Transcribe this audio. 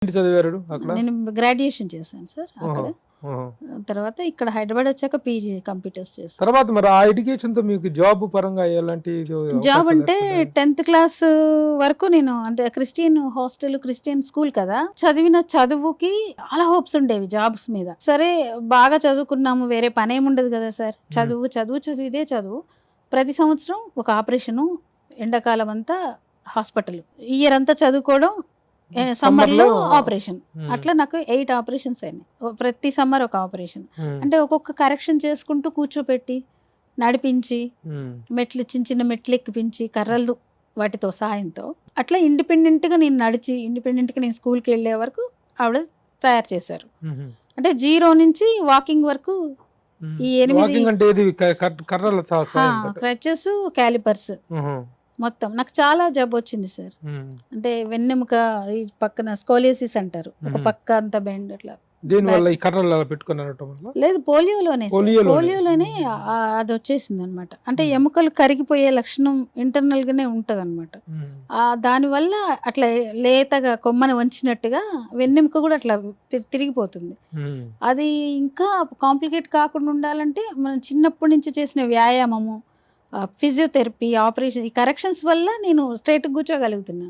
ఏంటి చదివారు అక్కడ? నేను గ్రాడ్యుయేషన్ చేశాను సార్ ఓహో! అక్కడ. ఓహో! తర్వాత ఇక్కడ హైదరాబాద్ వచ్చాక పీజీ కంప్యూటర్స్ చేశాను. తర్వాత మరి ఆ ఎడ్యుకేషన్‌తో మీకు జాబ్ పరంగా ఎలాంటి జాబ్ అవకాశాలు అంటే ఏర్పడ్డాయి? 10th క్లాస్ వరకు నేను అంటే క్రిస్టియన్ హాస్టల్, క్రిస్టియన్ స్కూల్ కదా! చదివిన చదువుకి చాలా హోప్స్ ఉండేవి జాబ్స్ మీద. సరే బాగా చదువుకున్నాము, వేరే పనేముండదు కదా సార్. చదువు, చదువు, చదువు ఇదే చదువు. ప్రతి సంవత్సరం ఒక ఆపరేషను, ఎండాకాలం అంతా హాస్పిటల్. ఇయర్ అంతా చదువుకోవడం, సమ్మర్‌లో ఆపరేషన్. అట్లా నాకు 8 ఆపరేషన్స్ అయినాయి. ప్రతి సమ్మర్ ఒక ఆపరేషన్. అంటే ఒక్కొక్క కరెక్షన్ చేసుకుంటూ కూర్చోపెట్టి, నడిపించి, మెట్లు చిన్న చిన్న మెట్లు ఎక్కిపించి, కర్రలు వాటితో సాయంతో అట్లా ఇండిపెండెంట్‌గా నేను నడిచి, ఇండిపెండెంట్‌గా నేను స్కూల్‌కి వెళ్ళే వరకు ఆవిడ తయారు చేశారు. అంటే 0 నుంచి వాకింగ్ వరకు ఈ 8 వాకింగ్ అంటే ఏది కర్రల సాయంతో? క్రచెస్, క్యాలిపర్స్ మొత్తం. నాకు చాలా జబ్బొచ్చింది సార్. అంటే వెన్నెముక ఈ పక్కన స్కోలియోసిస్ అంటారు. ఒక పక్క అంతా బెండ్ అట్లా. దేనివల్ల ఈ కర్రలు అలా పెట్టుకొని నడవటం వల్ల? లేదు పోలియోలోనే సార్. పోలియోలోనే. పోలియోలోనే అది వచ్చేసిందనమాట. అంటే ఎముకలు కరిగిపోయే లక్షణం ఇంటర్నల్‌గానే ఉంటదనమాట. దానివల్ల అట్లా లేతగా కొమ్మని వంచినట్టుగా వెన్నెముక కూడా అట్లా తిరిగిపోతుంది. అది ఇంకా కాంప్లికేట్ కాకుండా ఉండాలంటే మనం చిన్నప్పటి నుంచి చేసిన వ్యాయామము, ఫిజియోథెరపీ, ఆపరేషన్ ఈ కరెక్షన్స్ వల్ల నేను స్ట్రెయిట్‌గా కూర్చోగలుగుతున్నా.